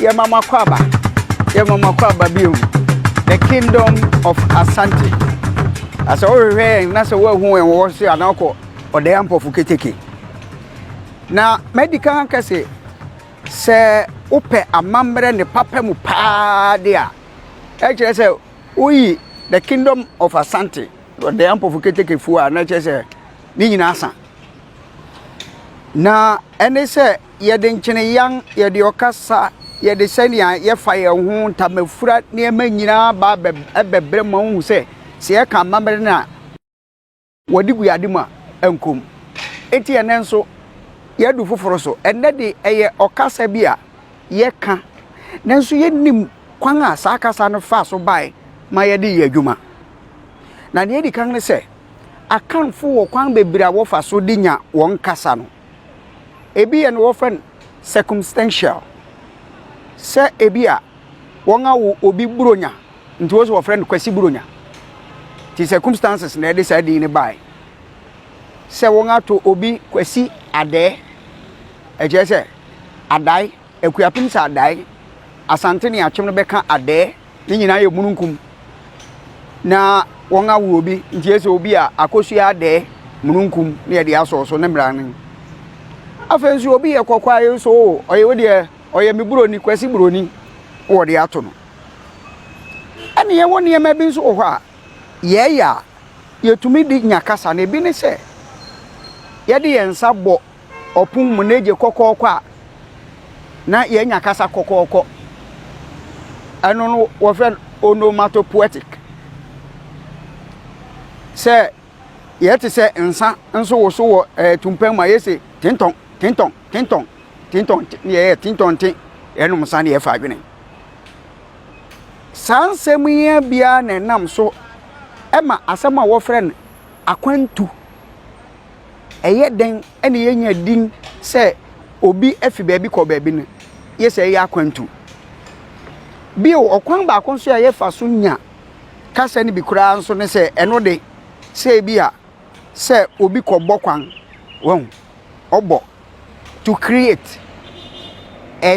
Ye mama kwaba biom. The kingdom of Asante. As all rain, that's a way who and was here and uncle or the ample for Kitiki. Now, medical can say, Upe a member and the papa mupa dia. Actually, say, we the kingdom of Asante, or the ample for Kitiki for and I just say, Ninasa. Now, and they say, ye didn't young, ye the Okasa. Ye de senia ye fire ho tamafura ne ma nyina ba bebre ma hu se ye ka mamre na wodi guade ma ankum eti ene nso ye du foforo so enne de eye okasa bia ye ka nanso ye nim kwan a sa kasa no fa so bai ma ye de ye adwuma na ne di kan ne se akanfo wo kwan bebre a wo fa so di nya won kasa no ebi ye no wo friend circumstantial se ebia wonga wo obi buronya nti wo so wo friend kwasi buronya ti circumstances na dey side ni bai se wonga to obi kwasi ade eje se adai ekuapim sa adai asante ni atwem no beka ade ni nyina ye mununkum na wonga wo obi nti ese obi a akosu ade mununkum na ye de aso so ne mranin afensu obi ye kokwa ye so oye we de oye mi buroni kwasi buroni wo de ato no ane ye woni ema bi nso ho a ye ya yetumi di nyakasa na bi ne se ye de yensa bo opun mu neje kokoko a na ye nyakasa kokoko ano no wo fe onomatopoetic se ye te se nsa nso wo so wo tumpam ma ye se tinton ye tintonti enu musane ye fa adwene sansem ye bia na nam so ema asema wo friend akwantu eye den ene ye nya din se obi afi baabi ko baabi ne ye se ye akwantu bi okwan ba kon so ye fa so nya kasa ni bi kura nso ne se eno de se bia se obi ko bokwan won obo to create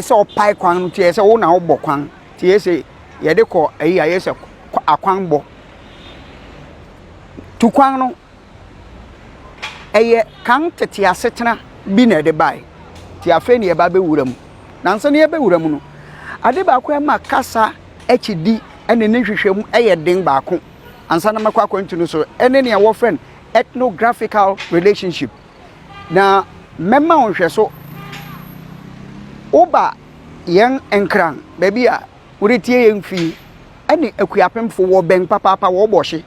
so pai kwan ti ese wo na wo bokwan ti ese ye de ko ayi aye se akwan bo to kwan no eye kan tete asetena bi na de bai ti afa ni e ba be wuram nanso ne e be wuram no ade ba kwa ma kasa echidi ene ne hwehwem eye den ba ko ansa na makwa kwantu no so ene ne wo friend ethnographical relationship na memma onhwe so oba yen enkran baby a wuritie yen fi ani akuapemfo wo ben papa wo bohye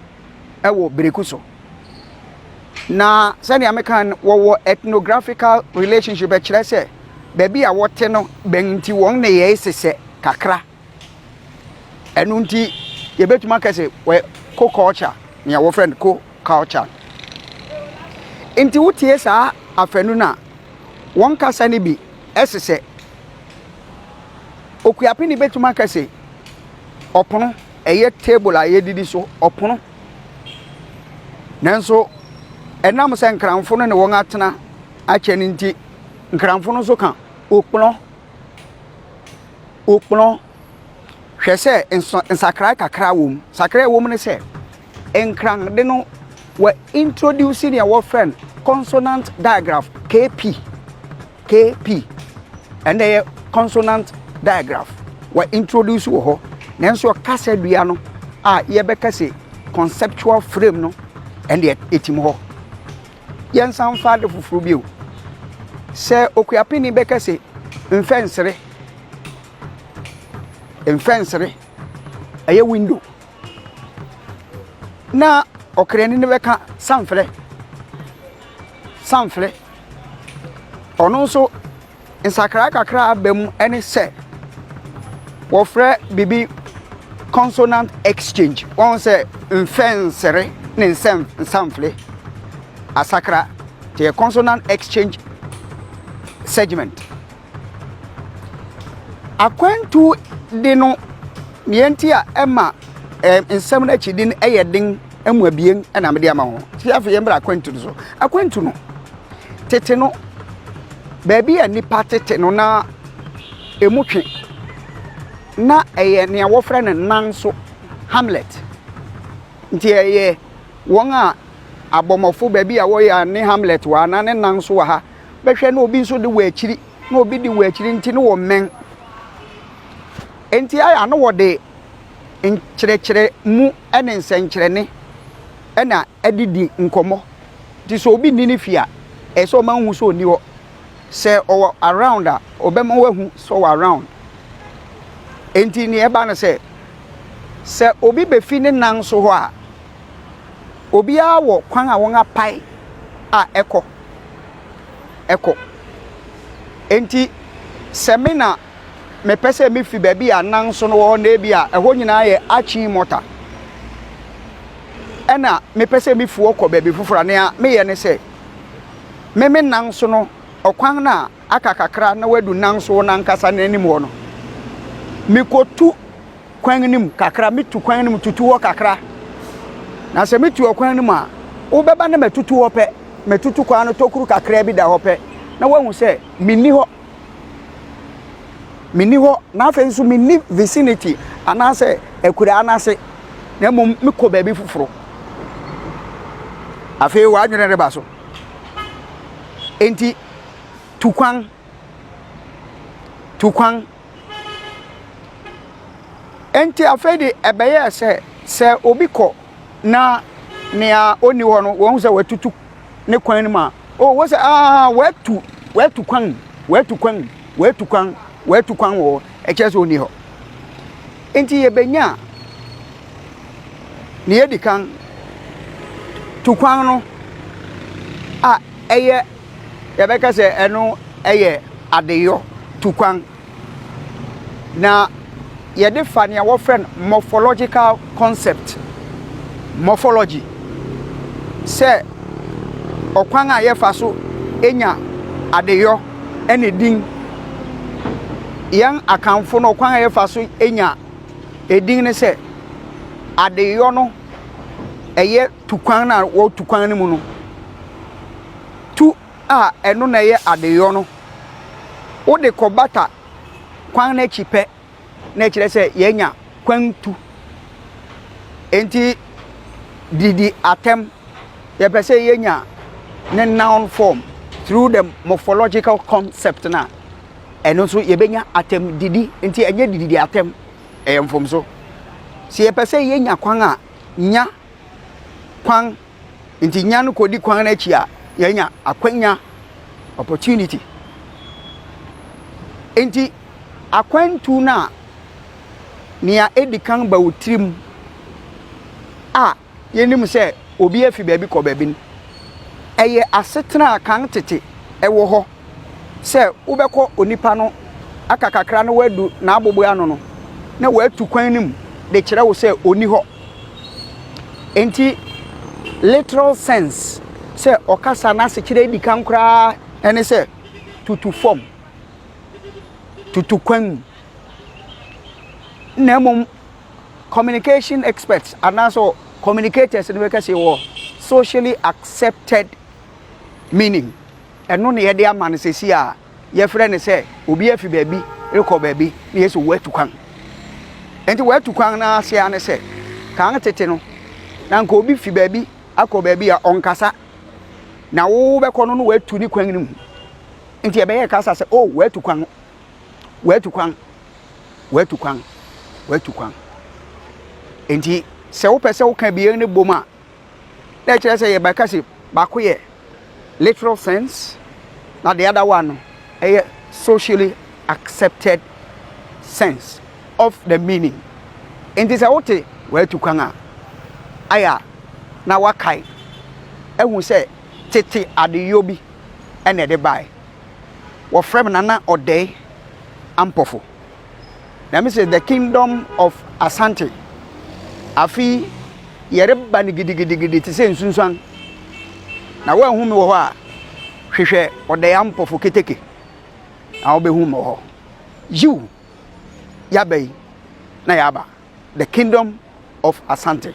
e wo breku so na sani amekan wo ethnographical relationship e kire se baby a wote no ben nti won na ye sese kakra enu nti ye betuma kase we co culture ne wo friend co culture nti wutie sa afenu na won kasa ni bi esese okuape ni betuma kase opono eye table aye didi so opono nanso enam se nkranfo no ne won atena ache ni nti nkranfo no so kan okpon hwese nsakra kakra wom sakra wom ne se enkran de no we introducing your friend consonant digraph KP and the consonant digraph we introduce wo nanso kasa dua no a ye be kase conceptual frame no and the etim ho yen san fa de fufuru bio se okuape ni be kase mfensere aye window na okreni ne beka sanfre ono so nsakra kakra abam ene se wo frɛ bibi consonant exchange won se mfensere ne sanfre asakra the consonant exchange segment akwantu de no nienti a ema nsɛm na chidi no eyedin amuabien na me de ama ho ti afa ye mbra akwantu no tete no baabi a nipa tete no na emutwe na ne wofre ne nan so Hamlet nti won a abomofo ba bi a wo ya ne Hamlet wa na ne nan so wa ha behwe na obi nso de wa akiri na obi de wa akiri nti ne wo men enti aya no wo de nkyerɛkyerɛ mu ene nsenkyerɛne ena edidi nkomo ti so obi ni ne fia so ma hu so ni ho se o around a obema wahu so around enti ni eba na se obi be fi ne nan so ho a obi a wo kwan a won apai a eko enti se me na me pese me fi ba bi a nan so no na bi a eho nyina ye achi mota ena me pese me fu okọ ba bi fufura ne a me ye ne se me nan so no okwan na aka kakra na wadu nan so na nkasa na anim ho no me kotu kwan nim kakra me tu kwan nim tutu ho kakra na se me tu okwan nim a wo beba na metutu ho pe metutu kwan no tokuru kakra bi da ho pe na wahu se minni ho na afa nso minni vicinity anase ekura anase na mum me ko ba bi fufuro afa wa adwene reba so enti tukwan enti afedi ebeye se obi ko na nea oni ho no won se watutu ne kwan ni ma o wo se watu kwan wo echeso oni ho enti yebenya ne yedikan tukwan no a eye yebeka se eno eye adeyo tukwan na yede fa ne wo friend morphological concept morphology se okwan a yefa so enya adeyo ene din yan akanfo no okwan a yefa so enya edin ne se adeyo no eye tukwan na wo tukwan ne mu no tu a eno na ye adeyo no wo de kobata kwan na chipe na kire se yenya kwantu enti didi atem ye pese yenya ne noun form through the morphological concept na eno so ye benya atem didi enti enye didi atem emfom so si ye pese yenya kwan a nya kwan enti nya no kodi kwan na chi a yenya akwanya opportunity enti akwantu na nia edikan ba wotrim a yenim se obi afi ba bi ko ba bi eye asetena kan tete ewo ho se ubekọ onipa no aka kakra no wadu na abogbo ano no na watu kwan nim de kire wo se oni ho enti literal sense se okasa na se kire edikan kra ene se tutu form tutu kwan na communication experts and also communicators in we say wo socially accepted meaning eno ne yede amane sesi a ye frɛ ne sɛ obi afi baabi rekɔ baabi ne yeso watu kwan enti watu kwan na ase ane sɛ kan tete no na nka obi fi baabi akɔ baabi a onkasa na wo bɛkɔ no watu ni kwan nim enti ebɛyɛ kasa sɛ oh watu kwan enti se wo pese wo kan biye ne boma na kire se ye ba kasi ba ko ye literal sense na the other one a socially accepted sense of the meaning enti se wote watu kwan a aya na wakai ehun se tete adeyo bi ene de bai wo frem nana odey ampofo na me say the kingdom of Asante afi yere ba ni gidigidi ti se nsunsuan na wa hu me wo ho a hwehwe odey ampofo keteke na wo be hu me ho you yabai na yaba the kingdom of Asante